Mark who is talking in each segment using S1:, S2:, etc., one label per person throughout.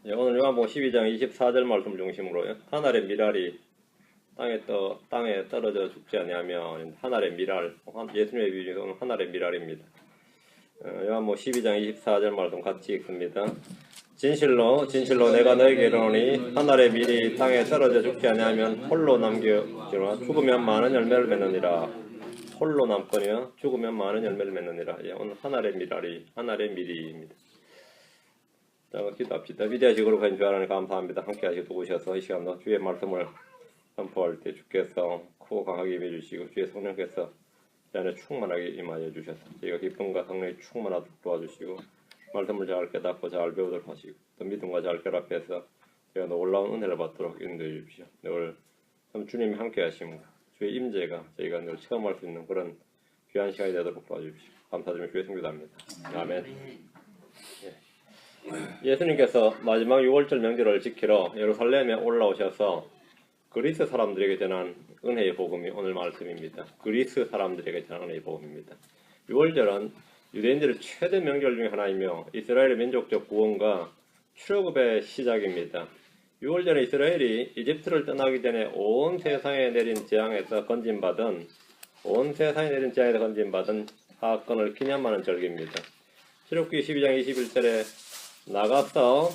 S1: 오늘 요한복음 12장 24절 말씀 중심으로 하늘의 미랄이 땅에 떨어져 죽지 아니하면 하늘의 미랄, 예수님의 비유는 하늘의 미랄입니다. 요한복음 12장 24절 말씀 같이 읽습니다. 진실로 내가 너에게 이르노니 하늘의 밀이 땅에 떨어져 죽지 아니하면 홀로 남겨지나 죽으면 많은 열매를 맺느니라. 홀로 남거니와 죽으면 많은 열매를 맺느니라. 오늘 하늘의 밀이입니다. 자, 기도합시다. 위대하시고 거룩하신 주 하나님 감사합니다. 함께 하시고 도우셔서 이 시간도 주의 말씀을 선포할 때 주께서 크고 강하게 임해주시고 주의 성령께서 이 안에 충만하게 임하여 주셔서 저희가 기쁨과 성령이 충만하도록 도와주시고 말씀을 잘 깨닫고 잘 배우도록 하시고 또 믿음과 잘 결합해서 저희가 놀라운 은혜를 받도록 인도해 주십시오. 늘 주님이 함께 하심과 주의 임재가 저희가 늘 체험할 수 있는 그런 귀한 시간이 되도록 도와주십시오. 감사드리며 주의 성교답니다. 아멘. 예수님께서 마지막 6월절 명절을 지키러 예루살렘에 올라오셔서 그리스 사람들에게 전한 은혜의 복음이 오늘 말씀입니다. 그리스 사람들에게 전한 은혜의 복음입니다. 6월절은 유대인들의 최대 명절 중에 하나이며 이스라엘의 민족적 구원과 출애굽의 시작입니다. 6월절은 이스라엘이 이집트를 떠나기 전에 온 세상에 내린 재앙에서 건진받은 사건을 기념하는 절기입니다. 출애굽기 12장 21절에 나가서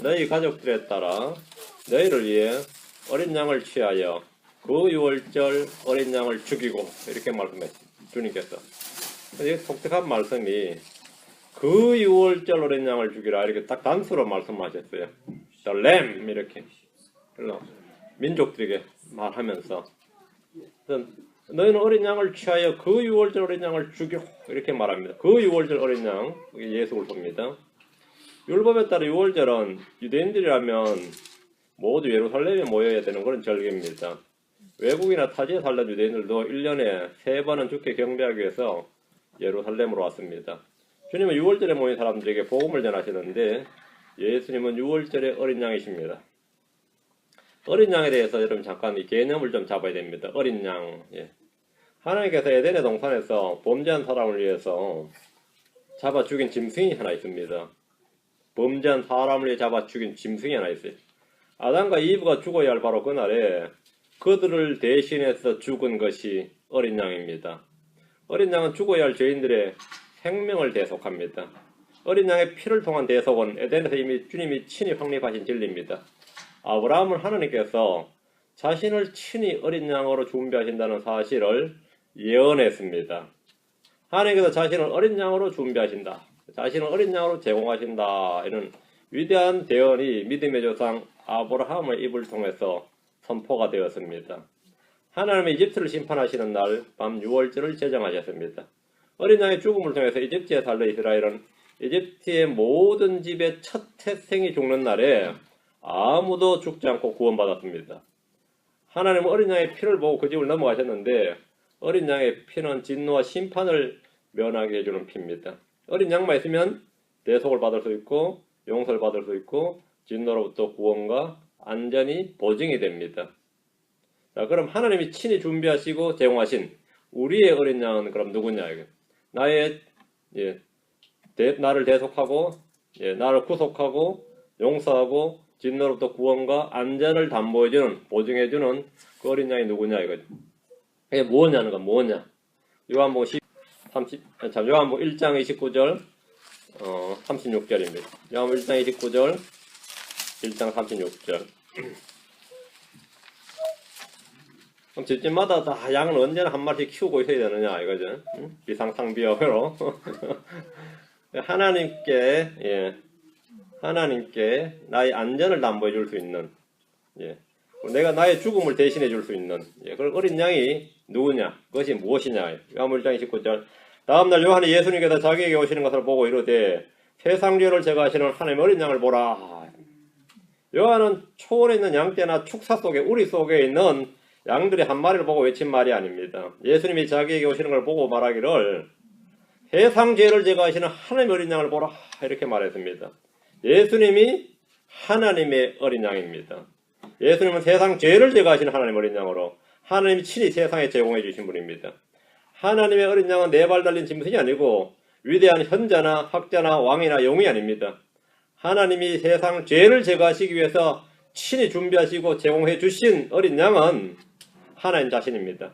S1: 너희 가족들에 따라 너희를 위해 어린 양을 취하여 그 6월절 어린 양을 죽이고 이렇게 말씀했습니다. 주님께서. 이 독특한 말씀이 그 6월절 어린 양을 죽이라 이렇게 딱 단수로 말씀하셨어요. The lamb 이렇게 민족들에게 말하면서 너희는 어린 양을 취하여 그 6월절 어린 양을 죽이고 이렇게 말합니다. 그 6월절 어린 양 예수를 봅니다. 율법에 따라 6월절은 유대인들이라면 모두 예루살렘에 모여야 되는 그런 절기입니다. 외국이나 타지에 살던 유대인들도 1년에 3번은 주께 경배하기 위해서 예루살렘으로 왔습니다. 주님은 6월절에 모인 사람들에게 복음을 전하시는데 예수님은 6월절의 어린 양이십니다. 어린 양에 대해서 여러분 잠깐 이 개념을 좀 잡아야 됩니다. 어린 양. 하나님께서 에덴의 동산에서 범죄한 사람을 위해서 잡아 죽인 짐승이 하나 있습니다. 범죄한 사람을 위해 잡아 죽인 짐승이 하나 있어요. 아담과 이브가 죽어야 할 바로 그날에 그들을 대신해서 죽은 것이 어린 양입니다. 어린 양은 죽어야 할 죄인들의 생명을 대속합니다. 어린 양의 피를 통한 대속은 에덴에서 이미 주님이 친히 확립하신 진리입니다. 아브라함은 하나님께서 자신을 친히 어린 양으로 준비하신다는 사실을 예언했습니다. 하나님께서 자신을 어린 양으로 준비하신다. 자신을 어린 양으로 제공하신다. 이런 위대한 대언이 믿음의 조상 아브라함의 입을 통해서 선포가 되었습니다. 하나님의 이집트를 심판하시는 날 밤 6월절을 제정하셨습니다. 어린 양의 죽음을 통해서 이집트에 살던 이스라엘은 이집트의 모든 집의 첫 태생이 죽는 날에 아무도 죽지 않고 구원받았습니다. 하나님은 어린 양의 피를 보고 그 집을 넘어가셨는데 어린 양의 피는 진노와 심판을 면하게 해주는 피입니다. 어린 양만 있으면 대속을 받을 수 있고 용서를 받을 수 있고 진노로부터 구원과 안전이 보증이 됩니다. 자, 그럼 하나님이 친히 준비하시고 제공하신 우리의 어린 양은 그럼 누구냐? 나를 대속하고 나를 구속하고 용서하고 진노로부터 구원과 안전을 담보해주는 보증해주는 그 어린 양이 누구냐 이거죠. 이게 뭐냐는 건 뭐냐? 요한복음 1장 29절 36절입니다. 요한복음 1장 29절 1장 36절. 그럼 집집마다 다 양을 언제나 한 마리씩 키우고 있어야 되느냐 이거죠. 비상상비어로 하나님께 나의 안전을 담보해 줄 수 있는 내가 나의 죽음을 대신해 줄 수 있는 그런 어린 양이 누구냐? 그것이 무엇이냐? 요한복음 1장 29절. 다음날 요한이 예수님께서 자기에게 오시는 것을 보고 이르되 세상 죄를 제거하시는 하나님의 어린 양을 보라. 요한은 초원에 있는 양떼나 축사 속에 우리 속에 있는 양들의 한 마리를 보고 외친 말이 아닙니다. 예수님이 자기에게 오시는 걸 보고 말하기를 세상 죄를 제거하시는 하나님의 어린 양을 보라 이렇게 말했습니다. 예수님이 하나님의 어린 양입니다. 예수님은 세상 죄를 제거하시는 하나님의 어린 양으로 하나님이 친히 세상에 제공해 주신 분입니다. 하나님의 어린 양은 4발 달린 짐승이 아니고 위대한 현자나 학자나 왕이나 영웅이 아닙니다. 하나님이 세상 죄를 제거하시기 위해서 친히 준비하시고 제공해 주신 어린 양은 하나님 자신입니다.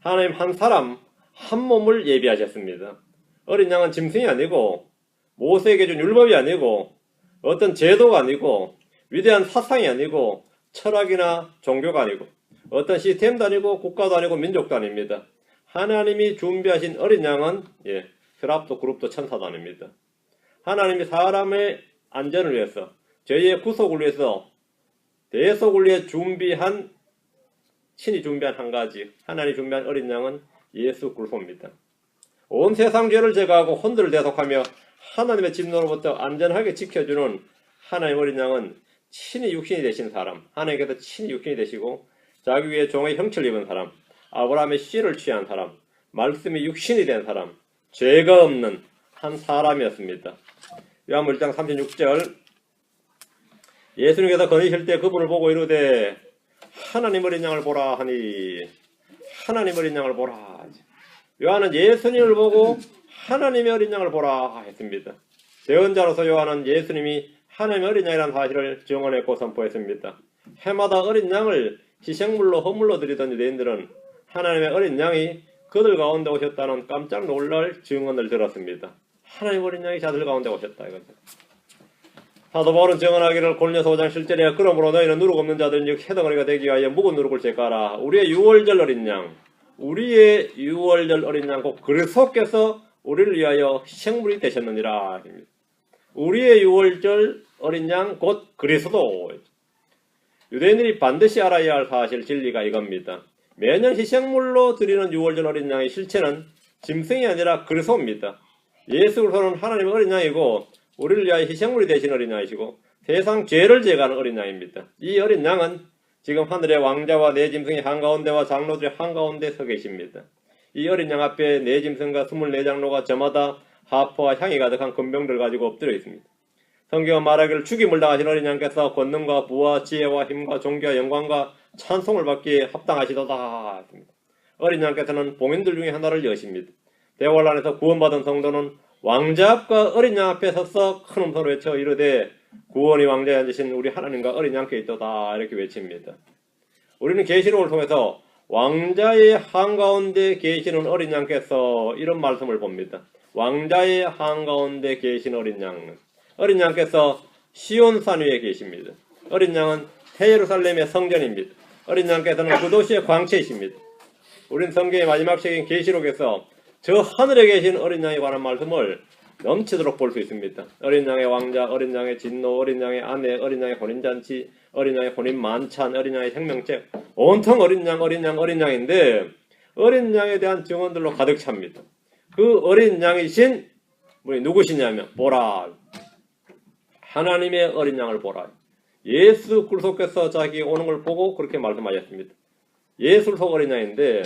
S1: 하나님 한 사람 한 몸을 예비하셨습니다. 어린 양은 짐승이 아니고 모세에게 준 율법이 아니고 어떤 제도가 아니고 위대한 사상이 아니고 철학이나 종교가 아니고 어떤 시스템도 아니고 국가도 아니고 민족도 아닙니다. 하나님이 준비하신 어린 양은 혈압도 그룹도 천사도 아닙니다. 하나님이 사람의 안전을 위해서 죄의 구속을 위해서 대속을 위해 친히 준비한 한 가지 하나님이 준비한 어린 양은 예수 그리스도입니다. 온 세상 죄를 제거하고 혼들을 대속하며 하나님의 진노로부터 안전하게 지켜주는 하나님의 어린 양은 친히 육신이 되신 사람, 하나님께서 친히 육신이 되시고 자기 위에 종의 형체를 입은 사람, 아브라함의 씨를 취한 사람, 말씀이 육신이 된 사람, 죄가 없는 한 사람이었습니다. 요한복음 1장 36절 예수님께서 거니실 때 그분을 보고 이르되 하나님 어린 양을 보라 하니 하나님 어린 양을 보라. 요한은 예수님을 보고 하나님의 어린 양을 보라 했습니다. 예언자로서 요한은 예수님이 하나님의 어린 양이라는 사실을 증언했고 선포했습니다. 해마다 어린 양을 희생물로 허물로 드리던 유대인들은 하나님의 어린 양이 그들 가운데 오셨다는 깜짝 놀랄 증언을 들었습니다. 하나님의 어린 양이 자들 가운데 오셨다 이거죠. 사도 바울은 증언하기를 고린도서 5장 7절에 그러므로 너희는 누룩 없는 자들은 즉 해덩어리가 되기 위하여 묵은 누룩을 제거하라. 우리의 유월절 어린 양, 우리의 유월절 어린 양 곧 그리스도께서 우리를 위하여 희생물이 되셨느니라. 우리의 유월절 어린 양 곧 그리스도. 유대인들이 반드시 알아야 할 사실 진리가 이겁니다. 매년 희생물로 드리는 유월절 어린 양의 실체는 짐승이 아니라 그리스도입니다. 예수 그리스도는 하나님의 어린 양이고 우리를 위하여 희생물이 되신 어린 양이시고 세상 죄를 제거하는 어린 양입니다. 이 어린 양은 지금 하늘의 왕자와 네 짐승이 한가운데와 장로들이 한가운데 서 계십니다. 이 어린 양 앞에 네 짐승과 24장로가 저마다 하포와 향이 가득한 금병들을 가지고 엎드려 있습니다. 성경은 말하기를 죽임을 당하신 어린 양께서 권능과 부와 지혜와 힘과 존귀와 영광과 찬송을 받기에 합당하시도다 했습니다. 어린 양께서는 봉인들 중에 하나를 여십니다. 대환란에서 구원받은 성도는 왕자 앞과 어린 양 앞에 서서 큰 음성으로 외쳐 이르되 구원이 왕자에 앉으신 우리 하나님과 어린 양께 있도다 이렇게 외칩니다. 우리는 계시록을 통해서 왕자의 한가운데 계시는 어린 양께서 이런 말씀을 봅니다. 왕자의 한가운데 계신 어린 양. 어린 양께서 시온산 위에 계십니다. 어린 양은 새예루살렘의 성전입니다. 어린 양께서는 그 도시의 광채이십니다. 우린 성경의 마지막 책인 계시록에서 저 하늘에 계신 어린 양에 관한 말씀을 넘치도록 볼 수 있습니다. 어린 양의 왕자, 어린 양의 진노, 어린 양의 아내, 어린 양의 혼인잔치, 어린 양의 혼인 만찬, 어린 양의 생명책, 온통 어린 양인데 어린 양에 대한 증언들로 가득 찹니다. 그 어린 양이신 분이 누구시냐면 보라. 하나님의 어린 양을 보라. 예수 그리스도께서 자기 오는 걸 보고 그렇게 말씀하셨습니다. 예수 그리스도 어린 양인데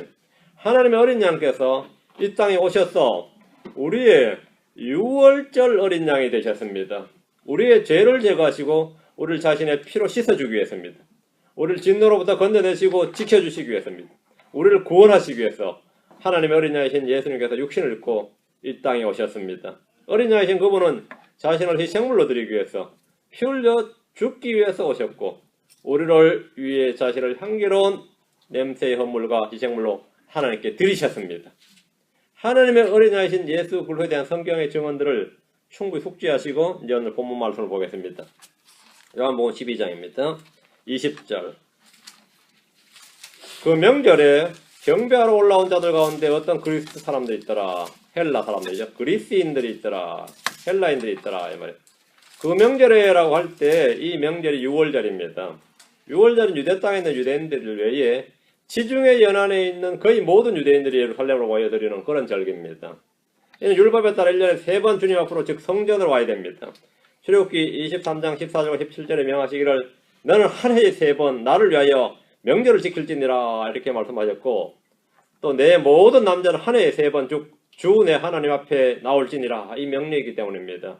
S1: 하나님의 어린 양께서 이 땅에 오셔서 우리의 유월절 어린 양이 되셨습니다. 우리의 죄를 제거하시고 우리를 자신의 피로 씻어주기 위해서입니다. 우리를 진노로부터 건져내시고 지켜주시기 위해서입니다. 우리를 구원하시기 위해서 하나님의 어린 양이신 예수님께서 육신을 입고 이 땅에 오셨습니다. 어린 양이신 그분은 자신을 희생물로 드리기 위해서 피 흘려 죽기 위해서 오셨고 우리를 위해 자신을 향기로운 냄새의 헌물과 희생물로 하나님께 드리셨습니다. 하나님의 어린 양이신 예수 그리스도에 대한 성경의 증언들을 충분히 숙지하시고 이제 오늘 본문 말씀을 보겠습니다. 요한복음 12장입니다. 20절. 그 명절에 경배하러 올라온 자들 가운데 어떤 그리스 사람들이 있더라. 헬라 사람들이죠. 그리스인들이 있더라. 헬라인들이 있더라. 이 말이에요. 그 명절에라고 할 때 이 명절이 유월절입니다. 유월절은 유대 땅에 있는 유대인들 외에 지중해 연안에 있는 거의 모든 유대인들이 예루살렘으로 와야 드리는 그런 절기입니다. 이는 율법에 따라 1년에 3번 주님 앞으로 즉 성전으로 와야 됩니다. 출애굽기 23장 14절과 17절에 명하시기를 너는 한 해에 3번 나를 위하여 명절을 지킬지니라 이렇게 말씀하셨고 또 내 모든 남자는 한 해에 3번 주 내 하나님 앞에 나올지니라 이 명령이기 때문입니다.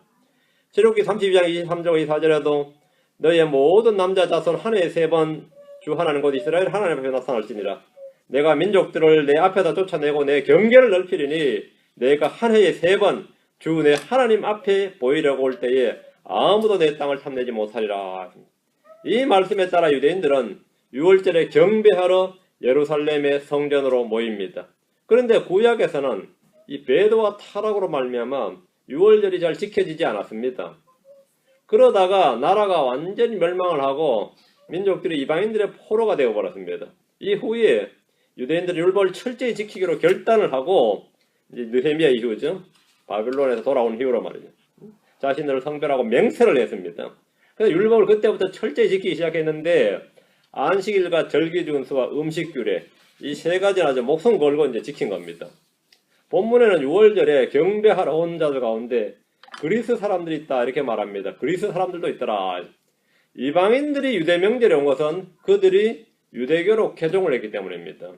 S1: 출애굽기 32장 23절과 24절에도 너의 모든 남자 자손 한 해에 3번 주 하나님 곧 이스라엘 하나님 앞에 나타날지니라. 내가 민족들을 내 앞에다 쫓아내고 내 경계를 넓히리니 내가 한 해에 3번 주 내 하나님 앞에 보이려고 올 때에 아무도 내 땅을 탐내지 못하리라. 이 말씀에 따라 유대인들은 유월절에 경배하러 예루살렘의 성전으로 모입니다. 그런데 구약에서는 이 배도와 타락으로 말미암아 유월절이 잘 지켜지지 않았습니다. 그러다가 나라가 완전히 멸망을 하고 민족들이 이방인들의 포로가 되어버렸습니다. 이후에 유대인들이 율법을 철저히 지키기로 결단을 하고 이제 느헤미야 이후죠. 바빌론에서 돌아온 이후로 말이죠. 자신들을 성별하고 맹세를 했습니다. 그래서 율법을 그때부터 철저히 지키기 시작했는데 안식일과 절기준수와 음식규례 이 세 가지는 아주 목숨 걸고 이제 지킨 겁니다. 본문에는 유월절에 경배하러 온 자들 가운데 그리스 사람들이 있다 이렇게 말합니다. 그리스 사람들도 있더라. 이방인들이 유대 명절에 온 것은 그들이 유대교로 개종을 했기 때문입니다.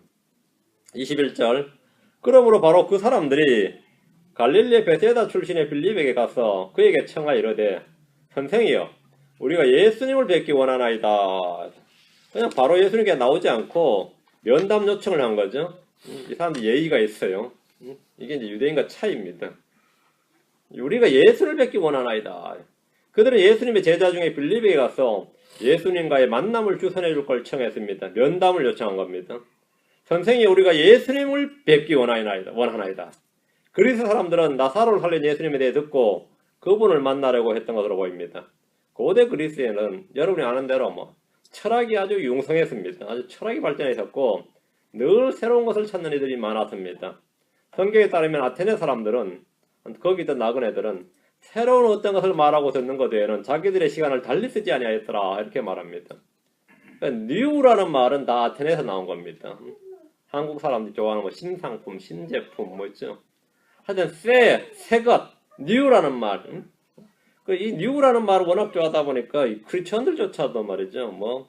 S1: 21절 그러므로 바로 그 사람들이 갈릴리 베세다 출신의 빌립에게 가서 그에게 청하 이르되 선생이여 우리가 예수님을 뵙기 원하나이다. 그냥 바로 예수님께 나오지 않고 면담 요청을 한 거죠. 이 사람들 예의가 있어요. 이게 이제 유대인과 차이입니다. 우리가 예수를 뵙기 원하나이다. 그들은 예수님의 제자 중에 빌립에게 가서 예수님과의 만남을 주선해 줄 걸 청했습니다. 면담을 요청한 겁니다. 선생이 우리가 예수님을 뵙기 원하나이다. 그리스 사람들은 나사로를 살린 예수님에 대해 듣고 그분을 만나려고 했던 것으로 보입니다. 고대 그리스에는 여러분이 아는 대로 철학이 아주 융성했습니다. 아주 철학이 발전해 있었고 늘 새로운 것을 찾는 이들이 많았습니다. 성경에 따르면 아테네 사람들은 거기 있던 나그네들은 새로운 어떤 것을 말하고 듣는 것 외에는 자기들의 시간을 달리 쓰지 아니하였더라 이렇게 말합니다. 그러니까 뉴라는 말은 다 아테네에서 나온 겁니다. 한국 사람들이 좋아하는 신상품, 신제품 있죠. 하여튼 새 것, 뉴라는 말. 이 뉴라는 말을 워낙 좋아하다 보니까 이 크리스천들조차도 말이죠.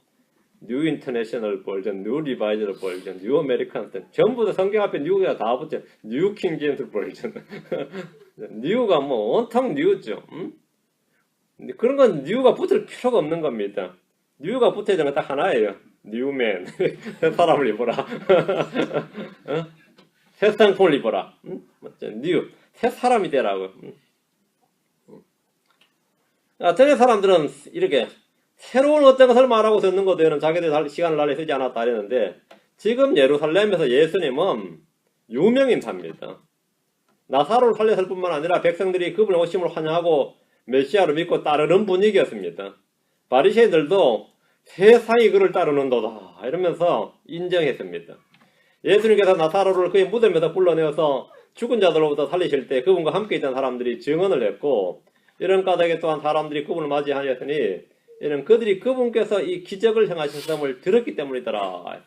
S1: 뉴 인터내셔널 버전, 뉴 리바이즈드 버전, 뉴 아메리칸 전부 다 성경 앞에 뉴가 다 붙죠. 뉴 킹 제임스 버전. 뉴가 온통 뉴죠. 그런 건 뉴가 붙을 필요가 없는 겁니다. 뉴가 붙어야 되는 건 딱 하나예요. 뉴맨. 새 사람을 입어라. 새 상품을 입어라. 뉴. 새 사람이 되라고. 아테네 사람들은 이렇게 새로운 어떤 것을 말하고 듣는 것 외에는 자기들 시간을 달리 쓰지 않았다 이랬는데 지금 예루살렘에서 예수님은 유명인사입니다. 나사로를 살렸을 뿐만 아니라 백성들이 그분의 오심을 환영하고 메시아로 믿고 따르는 분위기였습니다. 바리새인들도 세상이 그를 따르는도다 이러면서 인정했습니다. 예수님께서 나사로를 그의 무덤에서 불러내어서 죽은 자들로부터 살리실 때 그분과 함께 있던 사람들이 증언을 했고 이런 까닭에 또한 사람들이 그분을 맞이하였으니 이는 그들이 그분께서 이 기적을 행하셨음을 들었기 때문이더라.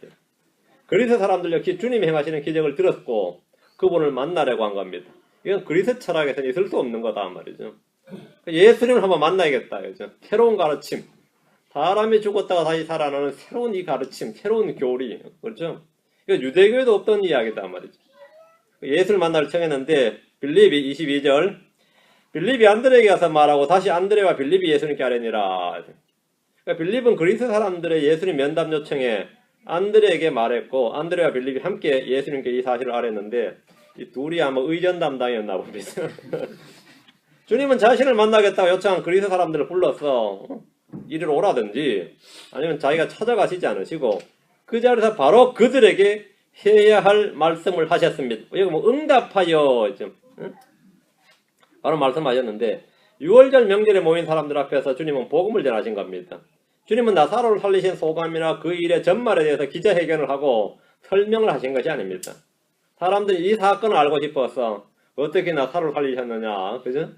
S1: 그리스 사람들 역시 주님이 행하시는 기적을 들었고 그분을 만나려고 한 겁니다. 이건 그리스 철학에서는 있을 수 없는 거다 말이죠. 예수님을 한번 만나야겠다. 그죠? 새로운 가르침. 사람이 죽었다가 다시 살아나는 새로운 이 가르침, 새로운 교리. 그렇죠? 이거 유대교에도 없던 이야기다 말이죠. 예수를 만나러 청했는데 빌립이 22절 빌립이 안드레에게 가서 말하고 다시 안드레와 빌립이 예수님께 아뢰니라. 그러니까 빌립은 그리스 사람들의 예수님 면담 요청에 안드레에게 말했고 안드레와 빌립이 함께 예수님께 이 사실을 아뢰는데 이 둘이 아마 의전 담당이었나 봅니다. 주님은 자신을 만나겠다고 요청한 그리스 사람들을 불러서 이리로 오라든지 아니면 자기가 찾아가시지 않으시고 그 자리에서 바로 그들에게 해야 할 말씀을 하셨습니다. 여기 응답하여 바로 말씀하셨는데 6월절 명절에 모인 사람들 앞에서 주님은 복음을 전하신 겁니다. 주님은 나사로를 살리신 소감이나 그 일의 전말에 대해서 기자회견을 하고 설명을 하신 것이 아닙니다. 사람들이 이 사건을 알고 싶어서 어떻게 나사로를 살리셨느냐, 그죠?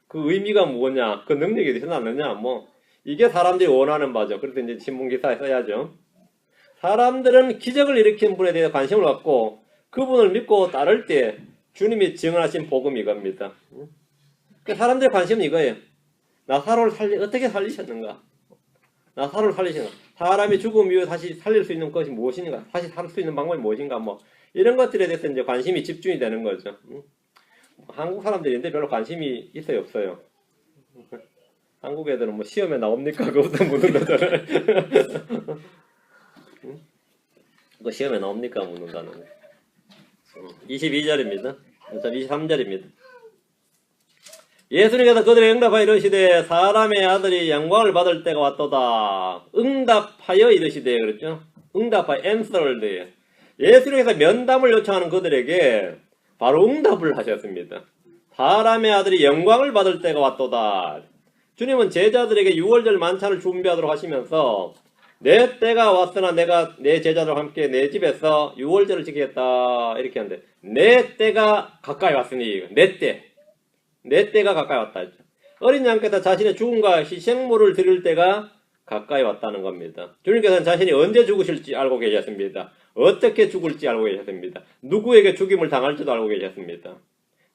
S1: 그 의미가 뭐냐, 그 능력이 어디서 났느냐, 이게 사람들이 원하는 바죠. 그래서 이제 신문 기사에 써야죠. 사람들은 기적을 일으킨 분에 대해 관심을 갖고 그분을 믿고 따를 때 주님이 증언하신 복음이 이겁니다. 사람들의 관심은 이거예요. 나사로를 어떻게 살리셨는가? 나사로를 살리시는가? 사람이 죽음 이후에 다시 살릴 수 있는 것이 무엇인가? 다시 살 수 있는 방법이 무엇인가? 이런 것들에 대해서 이제 관심이 집중이 되는 거죠. 한국 사람들인데 별로 관심이 있어요, 없어요? 한국 애들은 시험에 나옵니까? 그것도 묻는다잖아요. 그거 시험에 나옵니까? 묻는다는 거. 22절입니다. 23절입니다. 예수님께서 그들에게 응답하여 이르시되 사람의 아들이 영광을 받을 때가 왔도다. 응답하여 이르시되 그랬죠. 응답하여 answered. 예수님께서 면담을 요청하는 그들에게 바로 응답을 하셨습니다. 사람의 아들이 영광을 받을 때가 왔도다. 주님은 제자들에게 유월절 만찬을 준비하도록 하시면서 내 때가 왔으나 내가 내 제자들과 함께 내 집에서 유월절을 지키겠다 이렇게 하는데 내 때가 가까이 왔으니 내 때가 가까이 왔다 했죠. 어린 양께서 자신의 죽음과 희생물을 드릴 때가 가까이 왔다는 겁니다. 주님께서는 자신이 언제 죽으실지 알고 계셨습니다. 어떻게 죽을지 알고 계셨습니다. 누구에게 죽임을 당할지도 알고 계셨습니다.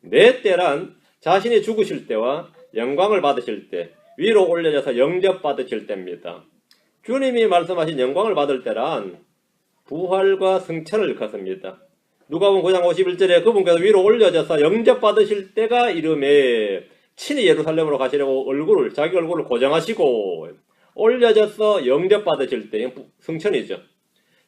S1: 내 때란 자신이 죽으실 때와 영광을 받으실 때, 위로 올려져서 영접받으실 때입니다. 주님이 말씀하신 영광을 받을 때란 부활과 승천을 일컫습니다. 누가복음 9장 51절에 그분께서 위로 올려져서 영접받으실 때가 이름에 친히 예루살렘으로 가시려고 자기 얼굴을 고정하시고 올려져서 영접받으실 때 승천이죠.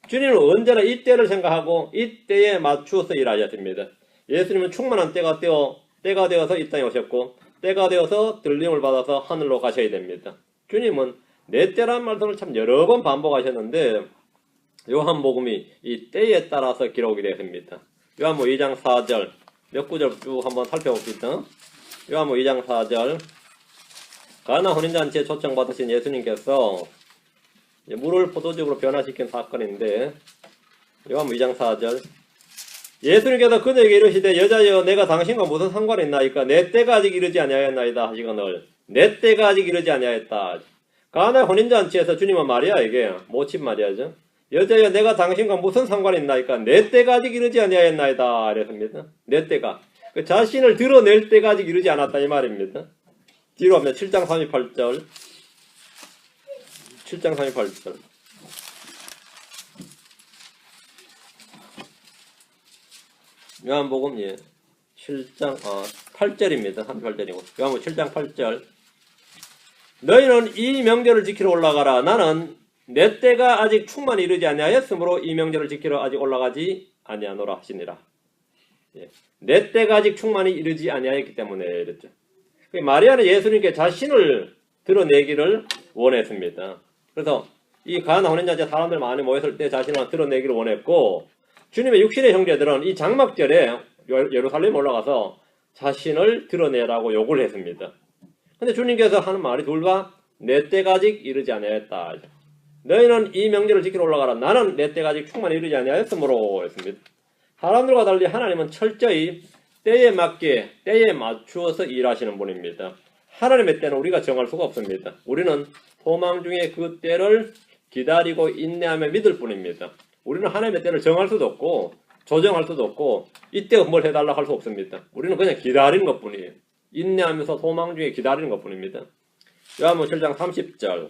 S1: 주님은 언제나 이 때를 생각하고 이 때에 맞추어서 일하셨습니다. 예수님은 충만한 때가 되어서 이 땅에 오셨고 때가 되어서 들림을 받아서 하늘로 가셔야 됩니다. 주님은 내 때란 말씀을 참 여러 번 반복하셨는데 요한복음이 이 때에 따라서 기록이 되었습니다. 요한복음 2장 4절 몇 구절 쭉 한번 살펴봅시다. 요한복음 2장 4절 가나 혼인잔치에 초청받으신 예수님께서 물을 포도즙으로 변화시킨 사건인데 요한복음 2장 4절 예수님께서 그녀에게 이르시되 여자여 내가 당신과 무슨 상관이 있나이까 내 때가 아직 이르지 아니하였나이다 하시거늘 내 때가 아직 이르지 아니하였다. 가나의 혼인잔치에서 주님은 마리아에게 모친 마리아죠. 여자여 내가 당신과 무슨 상관이 있나이까 내 때가 아직 이르지 아니하였나이다 이랬습니다. 내 때가 그 자신을 드러낼 때가 아직 이르지 않았다 이 말입니다. 뒤로 하면 7장 38절 7장 38절 요한복음 7장 8절입니다. 38절이고 요한복음 7장 8절 너희는 이 명절을 지키러 올라가라. 나는 내 때가 아직 충만히 이르지 아니하였으므로 이 명절을 지키러 아직 올라가지 아니하노라 하시니라. 내 때가 아직 충만히 이르지 아니하였기 때문에 이랬죠. 마리아는 예수님께 자신을 드러내기를 원했습니다. 그래서 이 가나 혼인잔치에 사람들 많이 모였을 때 자신을 드러내기를 원했고 주님의 육신의 형제들은 이 장막절에 예루살렘 올라가서 자신을 드러내라고 요구를 했습니다. 근데 주님께서 하는 말이 둘과 내 때가 아직 이르지 아니하였다. 너희는 이 명절을 지키러 올라가라. 나는 내 때가 아직 충만히 이르지 아니하였으므로 했습니다. 사람들과 달리 하나님은 철저히 때에 맞게 때에 맞추어서 일하시는 분입니다. 하나님의 때는 우리가 정할 수가 없습니다. 우리는 소망 중에 그 때를 기다리고 인내하며 믿을 뿐입니다. 우리는 하나님의 때를 정할 수도 없고 조정할 수도 없고 이때가 뭘 해달라고 할 수 없습니다. 우리는 그냥 기다리는 것뿐이에요. 인내하면서 소망 중에 기다리는 것뿐입니다. 요한복음 7장 30절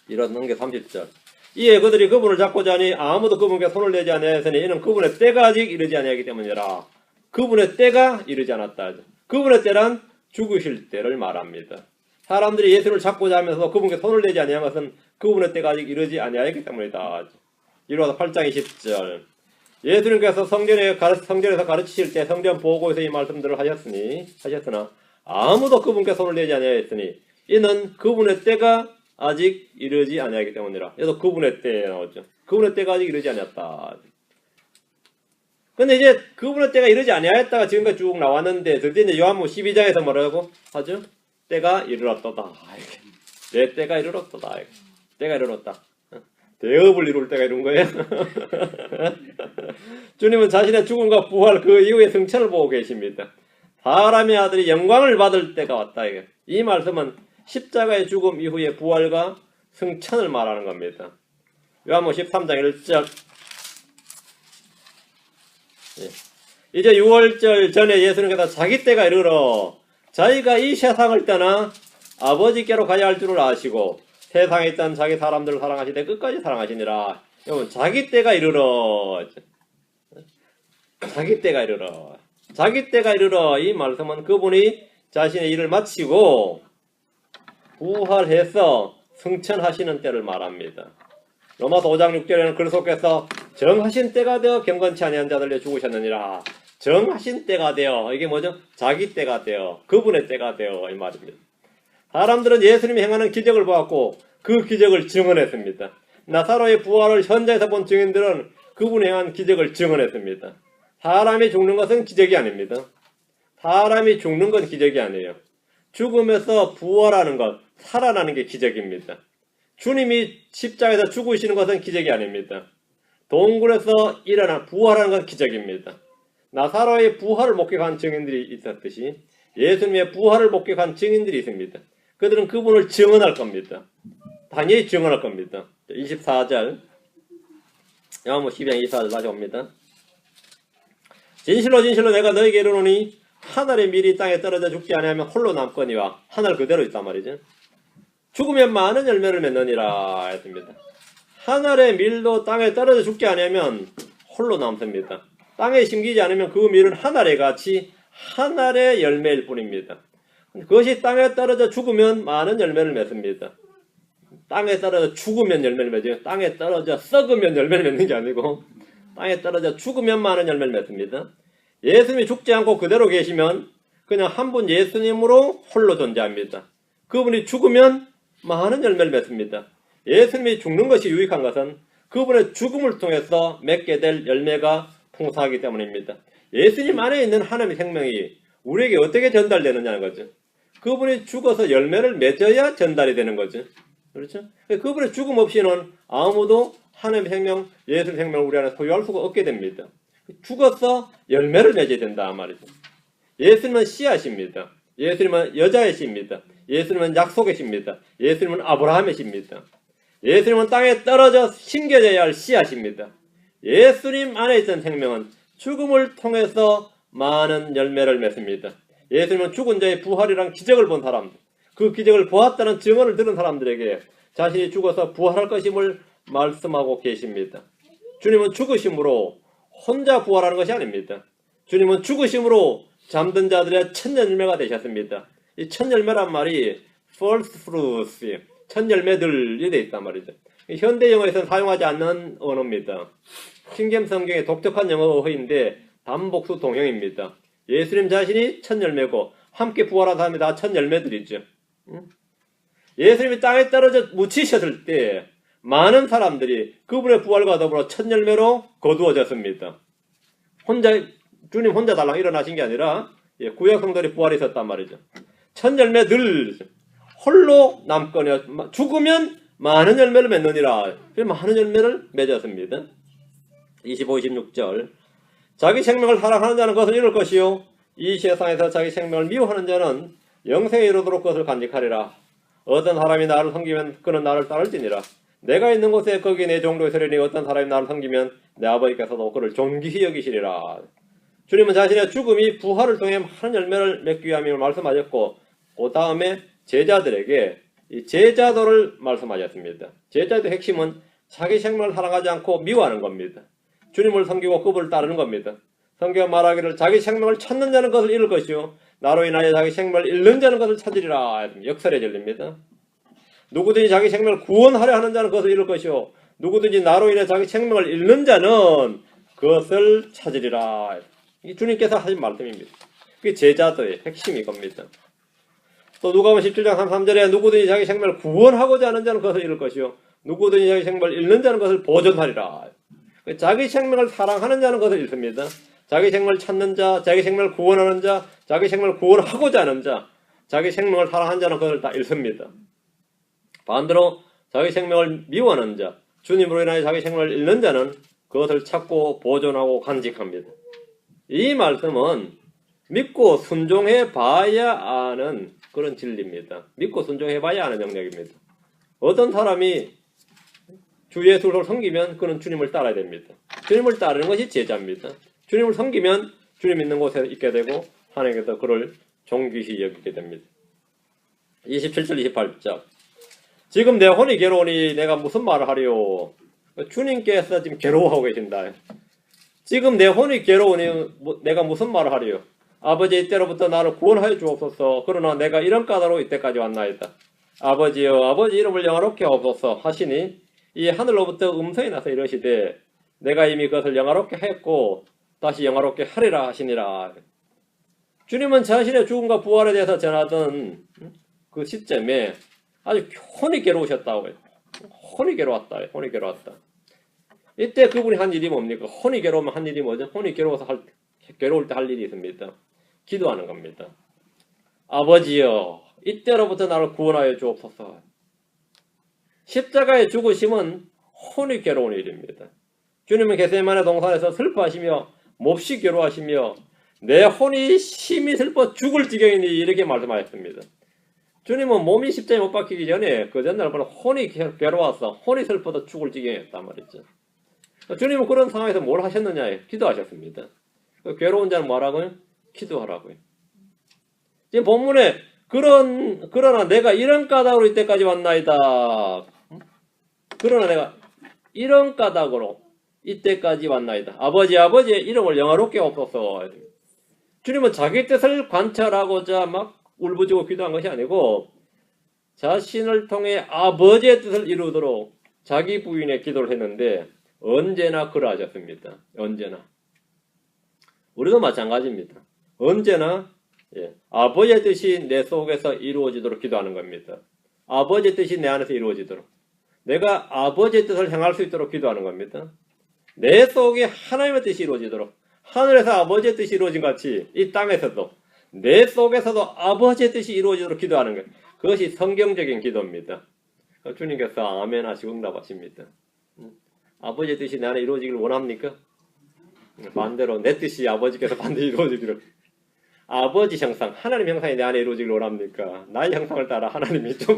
S1: 이런 게 30절 이에 그들이 그분을 잡고자 하니 아무도 그분께 손을 내지 아니하였으니 이는 그분의 때가 아직 이르지 아니하기 때문이라. 그분의 때가 이르지 않았다. 그분의 때란 죽으실 때를 말합니다. 사람들이 예수를 잡고자 하면서 그분께 손을 내지 아니한 것은 그분의 때가 아직 이르지 아니하였기 때문이다. 이로와서 8장 20절 예수님께서 성전에서 가르치실 때 성전 보고에서 이 말씀들을 하셨으나 아무도 그분께 손을 내지 아니하였으니 이는 그분의 때가 아직 이르지 아니하기 때문이라. 그래서 그분의 때에 나오죠. 그분의 때가 아직 이르지 아니었다. 근데 이제 그분의 때가 이르지 아니하였다가 지금까지 쭉 나왔는데 드디어 이제 요한복음 12장에서 뭐라고 하죠? 때가 이르렀도다. 내 때가 이르렀도다. 때가 이르렀다. 대업을 이룰 때가 이룬 거예요. 주님은 자신의 죽음과 부활 그 이후의 승천을 보고 계십니다. 사람의 아들이 영광을 받을 때가 왔다. 이 말씀은 십자가의 죽음 이후의 부활과 승천을 말하는 겁니다. 요한복음 13장 1절 이제 6월절 전에 예수님께서 자기 때가 이르러 자기가 이 세상을 떠나 아버지께로 가야 할 줄을 아시고 세상에 있던 자기 사람들을 사랑하시되 끝까지 사랑하시니라. 여러분 자기 때가 이르러 자기 때가 이르러 이 말씀은 그분이 자신의 일을 마치고 부활해서 승천하시는 때를 말합니다. 로마서 5장 6절에는 글 속에서 정하신 때가 되어 경건치 아니한 자들에 죽으셨느니라. 정하신 때가 되어, 이게 뭐죠? 자기 때가 되어, 그분의 때가 되어, 이 말입니다. 사람들은 예수님이 행하는 기적을 보았고 그 기적을 증언했습니다. 나사로의 부활을 현장에서 본 증인들은 그분이 행한 기적을 증언했습니다. 사람이 죽는 것은 기적이 아닙니다. 사람이 죽는 건 기적이 아니에요. 죽음에서 부활하는 것, 살아나는 게 기적입니다. 주님이 십자가에서 죽으시는 것은 기적이 아닙니다. 동굴에서 일어나 부활하는 건 기적입니다. 나사로의 부활을 목격한 증인들이 있었듯이 예수님의 부활을 목격한 증인들이 있습니다. 그들은 그분을 증언할 겁니다. 당연히 증언할 겁니다. 24절 야고보 12장 24절 다시 옵니다. 진실로 진실로 내가 너희에게 이르노니 하늘의 밀이 땅에 떨어져 죽지 아니하면 홀로 남거니와 하늘 그대로 있단 말이죠. 죽으면 많은 열매를 맺느니라 했습니다. 하늘의 밀도 땅에 떨어져 죽지 아니하면 홀로 남습니다. 땅에 심기지 않으면 그 밀은 하늘의 같이 하늘의 열매일 뿐입니다. 그것이 땅에 떨어져 죽으면 많은 열매를 맺습니다. 땅에 떨어져 죽으면 열매를 맺어요. 땅에 떨어져 썩으면 열매를 맺는 게 아니고 땅에 떨어져 죽으면 많은 열매를 맺습니다. 예수님이 죽지 않고 그대로 계시면 그냥 한 분 예수님으로 홀로 존재합니다. 그분이 죽으면 많은 열매를 맺습니다. 예수님이 죽는 것이 유익한 것은 그분의 죽음을 통해서 맺게 될 열매가 풍성하기 때문입니다. 예수님 안에 있는 하나님의 생명이 우리에게 어떻게 전달되느냐는 거죠. 그분이 죽어서 열매를 맺어야 전달이 되는 거죠. 그렇죠? 그분의 죽음 없이는 아무도 하나님의 생명, 예수의 생명을 우리 안에 소유할 수가 없게 됩니다. 죽어서 열매를 맺어야 된다 말이죠. 예수님은 씨앗입니다. 예수님은 여자의 씨입니다. 예수님은 약속의 씨입니다. 예수님은 아브라함의 씨입니다. 예수님은 땅에 떨어져 심겨져야 할 씨앗입니다. 예수님 안에 있던 생명은 죽음을 통해서 많은 열매를 맺습니다. 예수님은 죽은 자의 부활이란 기적을 본 사람들, 그 기적을 보았다는 증언을 들은 사람들에게 자신이 죽어서 부활할 것임을 말씀하고 계십니다. 주님은 죽으심으로 혼자 부활하는 것이 아닙니다. 주님은 죽으심으로 잠든 자들의 첫 열매가 되셨습니다. 이 첫 열매란 말이 first fruits, 첫 열매들이 되어 있단 말이죠. 현대 영어에서는 사용하지 않는 언어입니다. 킹잼 성경의 독특한 영어 어휘인데 단복수 동형입니다. 예수님 자신이 첫 열매고 함께 부활한 사람이 다 첫 열매들이죠. 예수님이 땅에 떨어져 묻히셨을 때 많은 사람들이 그분의 부활과 더불어 첫 열매로 거두어졌습니다. 주님 혼자 달랑 일어나신 게 아니라 구약 성도들이 부활이 있었단 말이죠. 첫 열매들 홀로 남거니와 죽으면 많은 열매를 맺느니라. 많은 열매를 맺었습니다. 25, 26절 자기 생명을 사랑하는 자는 그것을 이룰 것이요 이 세상에서 자기 생명을 미워하는 자는 영생에 이르도록 그것을 간직하리라. 어떤 사람이 나를 섬기면 그는 나를 따를지니라. 내가 있는 곳에 거기 내 종도 있으리니 어떤 사람이 나를 섬기면 내 아버지께서도 그를 존귀히 여기시리라. 주님은 자신의 죽음이 부활을 통해 많은 열매를 맺기 위함임을 말씀하셨고 그 다음에 제자들에게 이 제자도를 말씀하셨습니다. 제자도의 핵심은 자기 생명을 사랑하지 않고 미워하는 겁니다. 주님을 섬기고 그분을 따르는 겁니다. 성경 말하기를 자기 생명을 찾는 자는 것을 잃을 것이요 나로 인하여 자기 생명을 잃는 자는 것을 찾으리라. 역설에 전립니다. 누구든지 자기 생명을 구원하려 하는 자는 그것을 잃을 것이요 누구든지 나로 인해 자기 생명을 잃는 자는 그것을 찾으리라. 이 주님께서 하신 말씀입니다. 그게 제자도의 핵심이 겁니다. 또 누가복음 17장 33절에 누구든지 자기 생명을 구원하고자 하는 자는 그것을 잃을 것이요 누구든지 자기 생명을 잃는 자는 그것을 보존하리라. 자기 생명을 사랑하는 자는 그것을 잃습니다. 자기 생명을 찾는 자, 자기 생명을 구원하는 자, 자기 생명을 구원하고자 하는 자, 자기 생명을 사랑하는 자는 그것을 다 잃습니다. 반대로 자기 생명을 미워하는 자, 주님으로 인하여 자기 생명을 잃는 자는 그것을 찾고 보존하고 간직합니다. 이 말씀은 믿고 순종해 봐야 아는 그런 진리입니다. 믿고 순종해 봐야 아는 영역입니다. 어떤 사람이 주 예수를 섬기면 그는 주님을 따라야 됩니다. 주님을 따르는 것이 제자입니다. 주님을 섬기면 주님 있는 곳에 있게 되고 하나님께서 그를 존귀히 여기게 됩니다. 27절 28절 지금 내 혼이 괴로우니 내가 무슨 말을 하리요. 주님께서 지금 괴로워하고 계신다. 지금 내 혼이 괴로우니 내가 무슨 말을 하리요. 아버지 이때로부터 나를 구원하여 주옵소서. 그러나 내가 이런 까닭으로 이때까지 왔나이다. 아버지여 아버지 이름을 영화롭게 하옵소서 하시니 이 하늘로부터 음성이 나서 이러시되 내가 이미 그것을 영화롭게 했고 다시 영화롭게 하리라 하시니라. 주님은 자신의 죽음과 부활에 대해서 전하던 그 시점에 아주 혼이 괴로우셨다고요. 혼이 괴로웠다. 혼이 괴로웠다. 이때 그분이 한 일이 뭡니까? 혼이 괴로우면 한 일이 뭐죠? 혼이 괴로워서 괴로울 때 할 일이 있습니다. 기도하는 겁니다. 아버지여, 이때로부터 나를 구원하여 주옵소서. 십자가의 죽으심은 혼이 괴로운 일입니다. 주님은 겟세마네 동산에서 슬퍼하시며 몹시 괴로워하시며 내 혼이 심히 슬퍼 죽을 지경이니 이렇게 말씀하셨습니다. 주님은 몸이 십자가에 못 박히기 전에 그 전날 혼이 괴로워서 혼이 슬퍼서 죽을 지경이었단 말이죠. 주님은 그런 상황에서 뭘 하셨느냐? 기도하셨습니다. 괴로운 자는 뭐라고요? 기도하라고요. 지금 본문에 그러나 내가 이런 까닭으로 이때까지 왔나이다. 그러나 내가 이런 까닭으로 이때까지 왔나이다. 아버지의 이름을 영화롭게 하옵소서. 주님은 자기 뜻을 관찰하고자 막 울부짖고 기도한 것이 아니고 자신을 통해 아버지의 뜻을 이루도록 자기 부인의 기도를 했는데 언제나 그러하셨습니다. 언제나. 우리도 마찬가지입니다. 언제나 아버지의 뜻이 내 속에서 이루어지도록 기도하는 겁니다. 아버지의 뜻이 내 안에서 이루어지도록. 내가 아버지의 뜻을 행할 수 있도록 기도하는 겁니다. 내 속에 하나님의 뜻이 이루어지도록. 하늘에서 아버지의 뜻이 이루어진 같이 이 땅에서도 내 속에서도 아버지의 뜻이 이루어지도록 기도하는 거예요. 그것이 성경적인 기도입니다. 주님께서 아멘 하시고 응답하십니다. 아버지의 뜻이 내 안에 이루어지기를 원합니까? 반대로 내 뜻이 아버지께서 반드시 이루어지기를. 아버지 형상, 하나님 형상이 내 안에 이루어지기를 원합니까? 나의 형상을 따라 하나님이 좀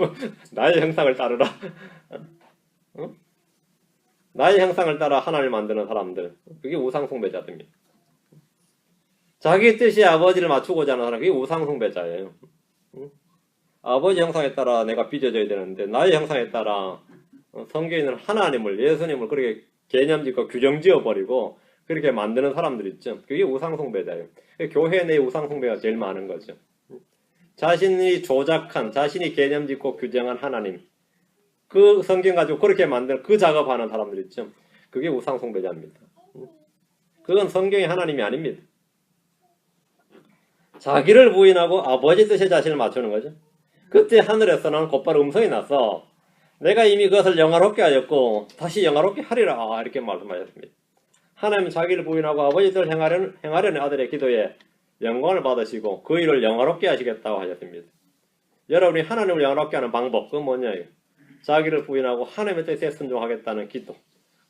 S1: 나의 형상을 따르라. 나의 형상을 따라 하나님을 만드는 사람들, 그게 우상숭배자들입니다. 자기 뜻이 아버지를 맞추고자 하는 사람, 그게 우상숭배자예요. 아버지 형상에 따라 내가 빚어져야 되는데 나의 형상에 따라 성경에 있는 하나님을, 예수님을 그렇게 개념짓고 규정지어버리고 그렇게 만드는 사람들 있죠. 그게 우상숭배자예요. 교회 내에 우상숭배가 제일 많은 거죠. 자신이 조작한, 자신이 개념짓고 규정한 하나님, 그 성경 가지고 그렇게 만드는 그 작업하는 사람들 있죠. 그게 우상숭배자입니다. 그건 성경의 하나님이 아닙니다. 자기를 부인하고 아버지 뜻에 자신을 맞추는 거죠. 그때 하늘에서는 곧바로 음성이 나서 내가 이미 그것을 영화롭게 하였고 다시 영화롭게 하리라 이렇게 말씀하셨습니다. 하나님은 자기를 부인하고 아버지 뜻을 행하려는 아들의 기도에 영광을 받으시고 그 일을 영화롭게 하시겠다고 하셨습니다. 여러분이 하나님을 영화롭게 하는 방법, 그건 뭐냐요? 자기를 부인하고 하나님의 뜻에 순종하겠다는 기도.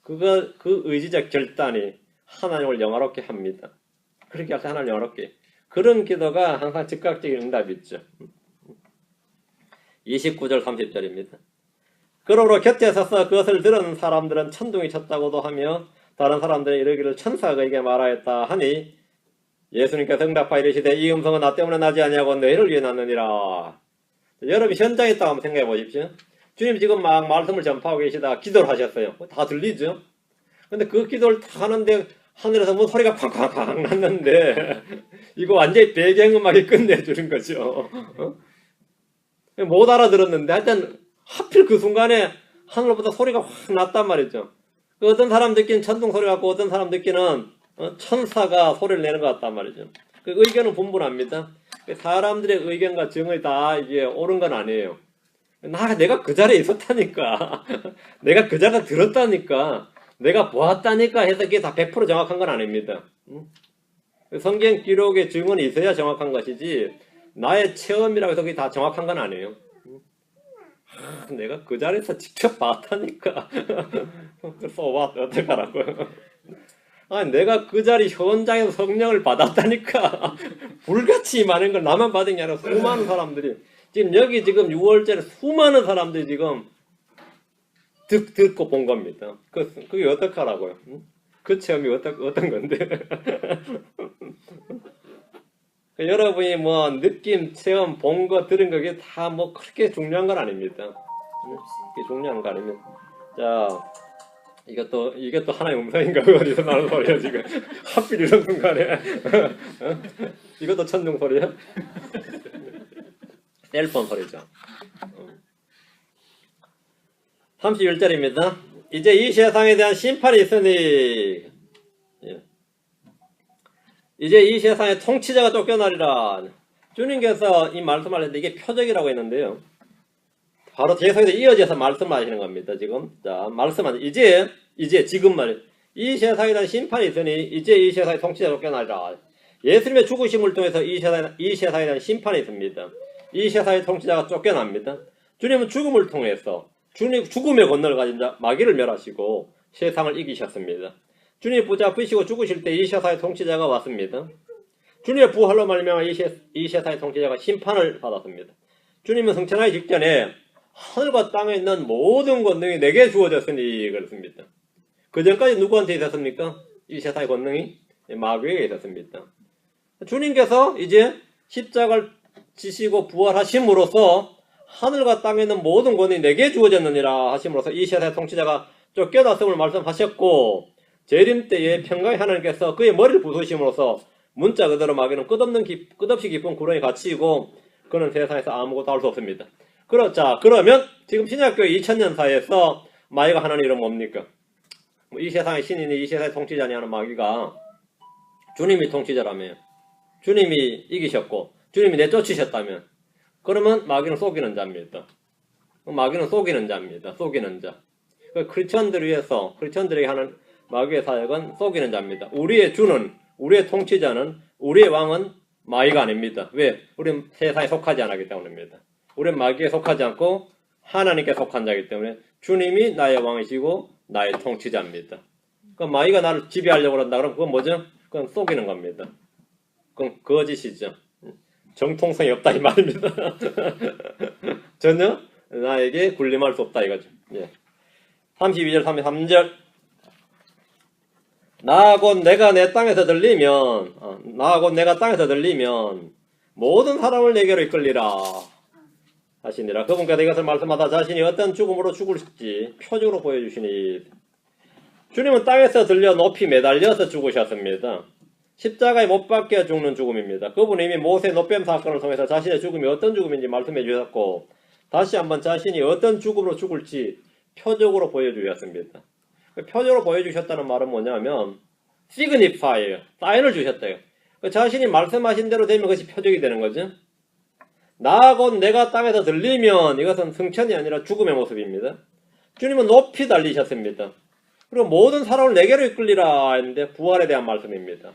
S1: 그 의지적 결단이 하나님을 영화롭게 합니다. 그렇게 할 때 하나님을 영화롭게. 그런 기도가 항상 즉각적인 응답이 있죠. 29절 30절입니다. 그러므로 곁에 서서 그것을 들은 사람들은 천둥이 쳤다고도 하며 다른 사람들은 이르기를 천사가 그에게 말하였다 하니 예수님께서 응답하여 이르시되 이 음성은 나 때문에 나지 아니하고 너희를 위해 났느니라. 여러분 현장에 있다고 한번 생각해 보십시오. 주님 지금 막 말씀을 전파하고 계시다가 기도를 하셨어요. 다 들리죠? 근데 그 기도를 다 하는데 하늘에서 뭐 소리가 쾅쾅쾅 났는데 이거 완전히 배경음악이 끝내주는 거죠. 못 알아들었는데 하여튼 하필 그 순간에 하늘로부터 소리가 확 났단 말이죠. 어떤 사람 듣기는 천둥 소리 같고 어떤 사람 듣기는 천사가 소리를 내는 것 같단 말이죠. 그 의견은 분분합니다. 사람들의 의견과 정의 다 이게 옳은 건 아니에요. 내가 그 자리에 있었다니까. 내가 그 자리에 들었다니까. 내가 보았다니까 해서 그게 다 100% 정확한 건 아닙니다. 성경 기록의 증언이 있어야 정확한 것이지 나의 체험이라고 해서 그게 다 정확한 건 아니에요. 내가 그 자리에서 직접 봤다니까. 그래서 어떡하라고요. 아니 내가 그 자리 현장에서 성령을 받았다니까. 불같이 많은 걸 나만 받은 게 아니라 수많은 사람들이 지금 여기 지금 6월절에 수많은 사람들이 지금 듣고 본 겁니다. 그게 어떡하라고요? 그 체험이 어떤 건데? 여러분이 뭐 느낌, 체험, 본 거, 들은 거 그게 다 뭐 그렇게 중요한 건 아닙니다. 그게 중요한 거 아닙니다. 자, 이게 또 하나의 음성인가? 어디서 나는 소리야 지금? 하필 이런 순간에 이것도 천둥 소리야? 셀폰 소리죠. 31절입니다. 이제 이 세상에 대한 심판이 있으니 이제 이 세상에 통치자가 쫓겨나리라. 주님께서 이 말씀을 했는데 이게 표적이라고 했는데요. 바로 계속해서 이어져서 말씀하시는 겁니다. 지금 자 말씀하는 이제 지금 말 이 세상에 대한 심판이 있으니 이제 이 세상에 통치자가 쫓겨나리라. 예수님의 죽으심을 통해서 이 세상에 대한 심판이 있습니다. 이 세상의 통치자가 쫓겨납니다. 주님은 죽음을 통해서 죽음의 권능을 가진 자 마귀를 멸하시고 세상을 이기셨습니다. 주님이 붙잡히시고 죽으실 때 이 세상의 통치자가 왔습니다. 주님의 부활로 말미암아 이 세상의 통치자가 심판을 받았습니다. 주님은 승천하기 직전에 하늘과 땅에 있는 모든 권능이 내게 주어졌으니 그렇습니다. 그 전까지 누구한테 있었습니까? 이 세상의 권능이 마귀에게 있었습니다. 주님께서 이제 십자가를 지시고 부활하심으로써 하늘과 땅에 있는 모든 권능이 내게 주어졌느니라 하심으로써 이 세상의 통치자가 쫓겨났음을 말씀하셨고 재림 때에 평강의 하나님께서 그의 머리를 부수심으로써 문자 그대로 마귀는 끝없이 깊은 구렁에 갇히고 그는 세상에서 아무것도 할 수 없습니다. 그러면 지금 신약교회 2000년 사이에서 마귀가 하는 일은 뭡니까? 이 세상의 신인이 이 세상의 통치자니 하는 마귀가 주님이 통치자라며 주님이 이기셨고 주님이 내쫓으셨다면 그러면 마귀는 속이는 자입니다. 마귀는 속이는 자입니다. 속이는 자. 크리스천들에게 하는 마귀의 사역은 속이는 자입니다. 우리의 주는, 우리의 통치자는, 우리의 왕은 마귀가 아닙니다. 왜? 우리는 세상에 속하지 않았기 때문입니다. 우리는 마귀에 속하지 않고 하나님께 속한 자이기 때문에 주님이 나의 왕이시고 나의 통치자입니다. 그럼 마귀가 나를 지배하려고 한다 그러면 그건 뭐죠? 그건 속이는 겁니다. 그건 거짓이죠. 정통성이 없다 이 말입니다. 전혀 나에게 군림할 수 없다 이거죠. 예. 32절 33절 나 곧 내가 땅에서 들리면 모든 사람을 내게로 이끌리라 하시니라. 그분께서 이것을 말씀하다 자신이 어떤 죽음으로 죽을지 표적으로 보여주시니 주님은 땅에서 들려 높이 매달려서 죽으셨습니다. 십자가에 못 박혀 죽는 죽음입니다. 그분은 이미 모세 노뱀 사건을 통해서 자신의 죽음이 어떤 죽음인지 말씀해 주셨고 다시 한번 자신이 어떤 죽음으로 죽을지 표적으로 보여주셨습니다. 표적으로 보여주셨다는 말은 뭐냐면 시그니파예요. 사인을 주셨대요. 자신이 말씀하신 대로 되면 그것이 표적이 되는 거죠. 나 곧 내가 땅에서 들리면 이것은 승천이 아니라 죽음의 모습입니다. 주님은 높이 달리셨습니다. 그리고 모든 사람을 내게로 이끌리라 했는데 부활에 대한 말씀입니다.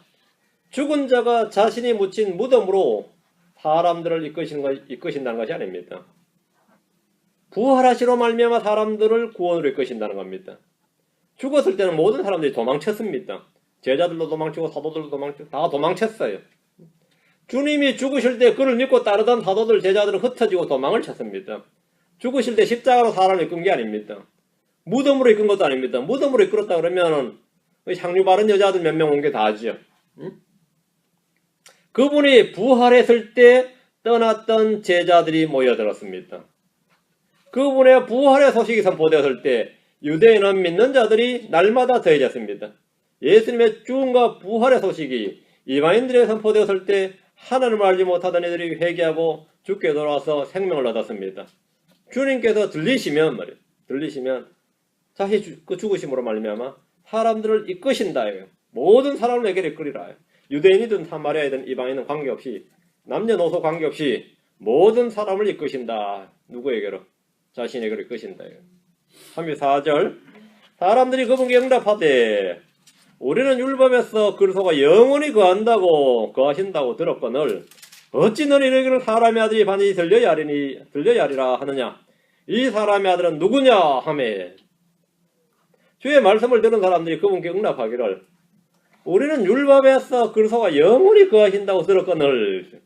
S1: 죽은 자가 자신이 묻힌 무덤으로 사람들을 이끄신다는 것이 아닙니다. 부활하시로 말미암아 사람들을 구원으로 이끄신다는 겁니다. 죽었을 때는 모든 사람들이 도망쳤습니다. 제자들도 도망치고 사도들도 도망치고 다 도망쳤어요. 주님이 죽으실 때 그를 믿고 따르던 사도들 제자들은 흩어지고 도망을 쳤습니다. 죽으실 때 십자가로 사람을 이끈 게 아닙니다. 무덤으로 이끈 것도 아닙니다. 무덤으로 이끌었다 그러면은 향유 바른 여자들 몇 명 온 게 다지요. 그분이 부활했을 때 떠났던 제자들이 모여들었습니다. 그분의 부활의 소식이 선포되었을 때 유대인은 믿는 자들이 날마다 더해졌습니다. 예수님의 죽음과 부활의 소식이 이방인들에게 선포되었을 때 하나님을 알지 못하던 이들이 회개하고 주께 돌아와서 생명을 얻었습니다. 주님께서 들리시면 자신의 그 죽으심으로 말미암아 사람들을 이끄신다. 모든 사람을 내게 이끌리라. 유대인이든 사마리아이든 이방인은 관계없이 남녀노소 관계없이 모든 사람을 이끄신다. 누구에게로? 자신에게로 이끄신다. 34절 사람들이 그분께 응답하되 우리는 율법에서 그리스도가 영원히 거하신다고 들었거늘 어찌 너는 이르기를 사람의 아들이 반드시 들려야 하리라 하느냐. 이 사람의 아들은 누구냐 하매 주의 말씀을 들은 사람들이 그분께 응답하기를 우리는 율법에서 그리스도가 영원히 거하신다고 들었거늘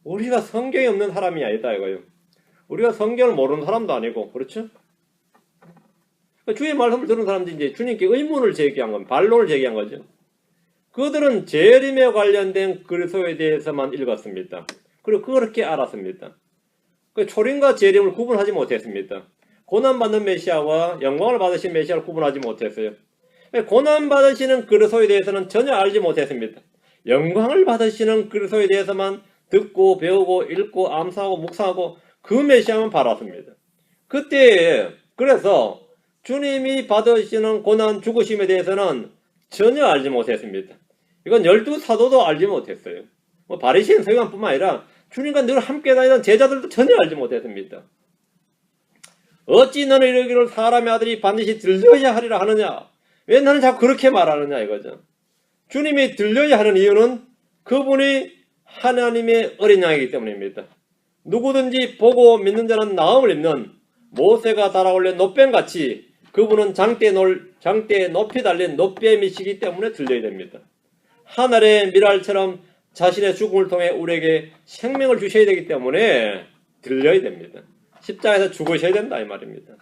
S1: 우리가 성경이 없는 사람이 아니다 이거예요. 우리가 성경을 모르는 사람도 아니고 그렇죠? 주의 말씀을 들은 사람들이 이제 주님께 의문을 제기한 건 반론을 제기한 거죠. 그들은 재림에 관련된 그리스도에 대해서만 읽었습니다. 그리고 그렇게 알았습니다. 초림과 재림을 구분하지 못했습니다. 고난받는 메시아와 영광을 받으신 메시아를 구분하지 못했어요. 고난받으시는 그리스도에 대해서는 전혀 알지 못했습니다. 영광을 받으시는 그리스도에 대해서만 듣고 배우고 읽고 암사하고 묵상하고 그 메시아만 바랐습니다. 그때 그래서 주님이 받으시는 고난 죽으심에 대해서는 전혀 알지 못했습니다. 이건 12사도도 알지 못했어요. 뭐 바리새인 서기관뿐만 아니라 주님과 늘 함께 다니던 제자들도 전혀 알지 못했습니다. 어찌 너는 이르기를 사람의 아들이 반드시 들려야 하리라 하느냐? 왜 너는 자꾸 그렇게 말하느냐 이거죠. 주님이 들려야 하는 이유는 그분이 하나님의 어린 양이기 때문입니다. 누구든지 보고 믿는 자는 나음을 입는 모세가 달아올린 노뱀같이 그분은 장대에 높이 달린 노뱀이시기 때문에 들려야 됩니다. 하늘의 미랄처럼 자신의 죽음을 통해 우리에게 생명을 주셔야 되기 때문에 들려야 됩니다. 십자가에서 죽으셔야 된다 이 말입니다.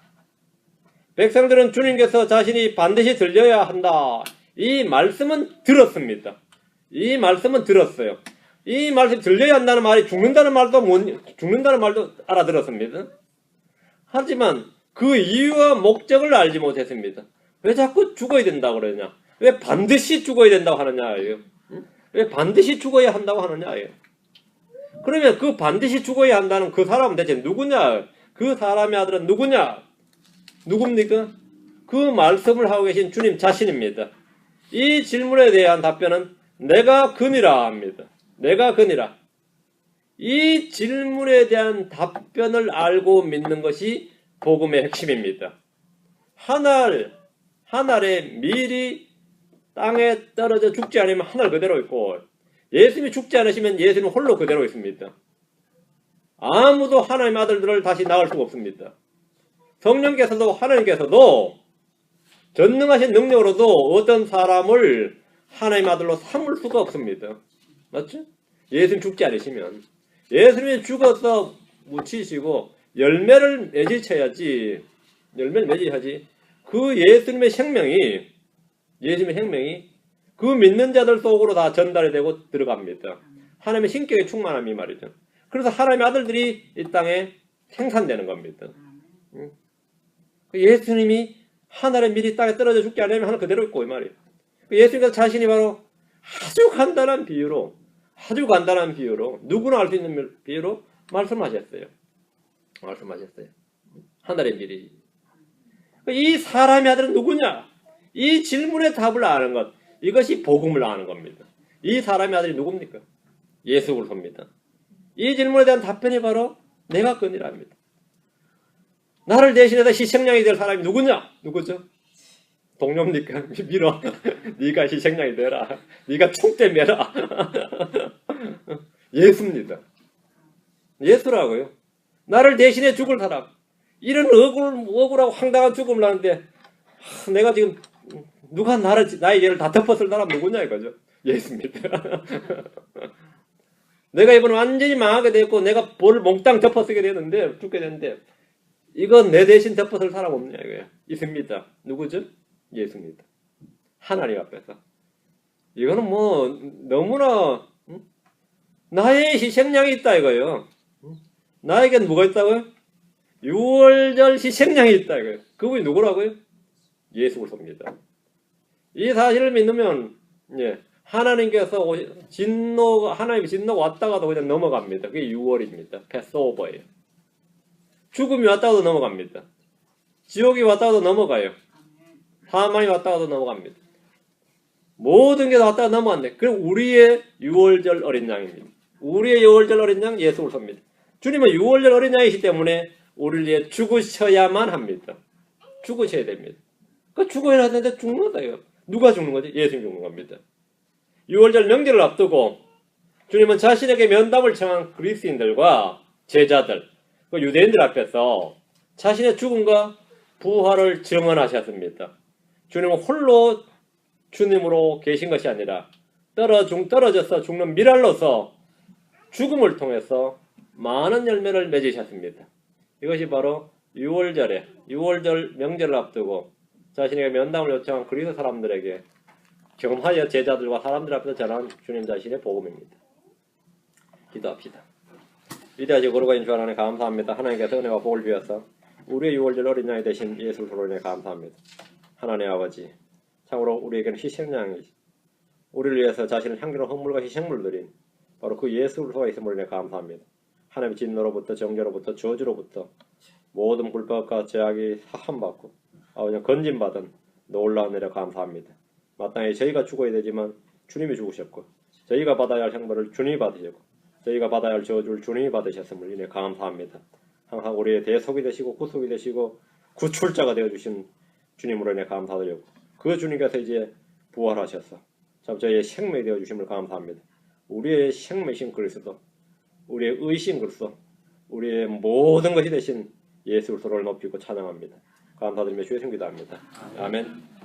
S1: 백성들은 주님께서 자신이 반드시 들려야 한다. 이 말씀은 들었습니다. 이 말씀은 들었어요. 이 말씀 들려야 한다는 말이 죽는다는 말도 알아들었습니다. 하지만 그 이유와 목적을 알지 못했습니다. 왜 자꾸 죽어야 된다고 그러냐? 왜 반드시 죽어야 된다고 하느냐예요. 왜 반드시 죽어야 한다고 하느냐예요. 그러면 그 반드시 죽어야 한다는 그 사람은 대체 누구냐? 그 사람의 아들은 누구냐? 누굽니까? 그 말씀을 하고 계신 주님 자신입니다. 이 질문에 대한 답변은 내가 그니라 합니다. 내가 그니라. 이 질문에 대한 답변을 알고 믿는 것이 복음의 핵심입니다. 하늘의 밀이 땅에 떨어져 죽지 않으면 하늘 그대로 있고 예수님이 죽지 않으시면 예수님 홀로 그대로 있습니다. 아무도 하나님의 아들들을 다시 낳을 수가 없습니다. 성령께서도 하나님께서도 전능하신 능력으로도 어떤 사람을 하나님의 아들로 삼을 수가 없습니다. 맞죠? 예수님 죽지 않으시면 예수님이 죽어서 묻히시고 열매를 맺으셔야지 그 예수님의 생명이 그 믿는 자들 속으로 다 전달이 되고 들어갑니다. 하나님의 신격의 충만함이 말이죠. 그래서 하나님의 아들들이 이 땅에 생산되는 겁니다. 예수님이 하늘의 밀이 땅에 떨어져 죽지 않으면 하늘 그대로 있고 이 말이에요. 예수님께서 자신이 바로 아주 간단한 비유로 누구나 알 수 있는 비유로 말씀하셨어요. 하늘의 밀이. 이 사람의 아들은 누구냐? 이 질문의 답을 아는 것. 이것이 복음을 아는 겁니다. 이 사람의 아들이 누굽니까? 예수 그리스도입니다. 이 질문에 대한 답변이 바로 내가 그니라 합니다. 나를 대신해서 희생양이 될 사람이 누구냐? 누구죠? 동료입니까? 밀어. 네가 희생양이 되라. 네가 총대 매라. 예수입니다. 예수라고요. 나를 대신해 죽을 사람. 이런 억울하고 황당한 죽음을 하는데 내가 지금 누가 나의 죄를 다 덮었을 사람 누구냐 이거죠. 예수입니다. 내가 이번에 완전히 망하게 됐고 내가 볼을 몽땅 덮어쓰게 되는데 죽게 되는데 이건 내 대신 덮어쓸 사람 없냐 이거예요. 있습니다. 누구죠? 예수입니다. 하나님 앞에서. 이거는 뭐 너무나 나의 희생양이 있다 이거예요. 나에겐 뭐가 있다고요? 유월절 희생양이 있다 이거예요. 그분이 누구라고요? 예수 그리스도입니다. 이 사실을 믿으면 하나님께서 하나님의 진노가 왔다가도 그냥 넘어갑니다. 그게 유월입니다. 패스오버예요. 죽음이 왔다가도 넘어갑니다. 지옥이 왔다가도 넘어가요. 사망이 왔다가도 넘어갑니다. 모든 게 다 왔다가 넘어간대. 그럼 우리의 유월절 어린 양입니다. 우리의 유월절 어린 양 예수 그리스도입니다. 주님은 유월절 어린 양이시기 때문에 우리를 위해 죽으셔야만 합니다. 죽으셔야 됩니다. 그 죽어야 하는데 죽는 거예요. 누가 죽는 거지? 예수님이 죽는 겁니다. 유월절 명절을 앞두고 주님은 자신에게 면담을 청한 그리스인들과 제자들, 그 유대인들 앞에서 자신의 죽음과 부활을 증언하셨습니다. 주님은 홀로 주님으로 계신 것이 아니라 떨어져서 죽는 미랄로서 죽음을 통해서 많은 열매를 맺으셨습니다. 이것이 바로 유월절 명절을 앞두고 자신에게 면담을 요청한 그리스 사람들에게 경험하여 제자들과 사람들 앞에서 전한 주님 자신의 복음입니다. 기도합시다. 위대하시고 거룩하신 주 하나님 감사합니다. 하나님께서 은혜와 복을 주셔서 우리의 유월절 어린 양이 되신 예수 그리스도로 인해 감사합니다. 하나님 아버지, 참으로 우리에게는 희생양이 우리를 위해서 자신을 향기로운 헌물과 희생물을 드린 바로 그 예수 그리스도가 있음으로 인해 감사합니다. 하나님의 진노로부터 정죄로부터 저주로부터 모든 불법과 죄악이 사함받고 그냥 건진받은 놀라운 은혜를 감사합니다. 마땅히 저희가 죽어야 되지만 주님이 죽으셨고 저희가 받아야 할 형벌을 주님이 받으셨고 저희가 받아야 할 저주를 주님이 받으셨음을 인해 감사합니다. 항상 우리의 대속이 되시고 구속이 되시고 구출자가 되어주신 주님으로 인해 감사드리고 그 주님께서 이제 부활하셔서 참 저희의 생명이 되어주심을 감사합니다. 우리의 생명이신 그리스도, 우리의 의신 그리스도, 우리의 모든 것이 되신 예수 그리스도를 높이고 찬양합니다. 감사드리며 주의 성기도합니다. 아멘.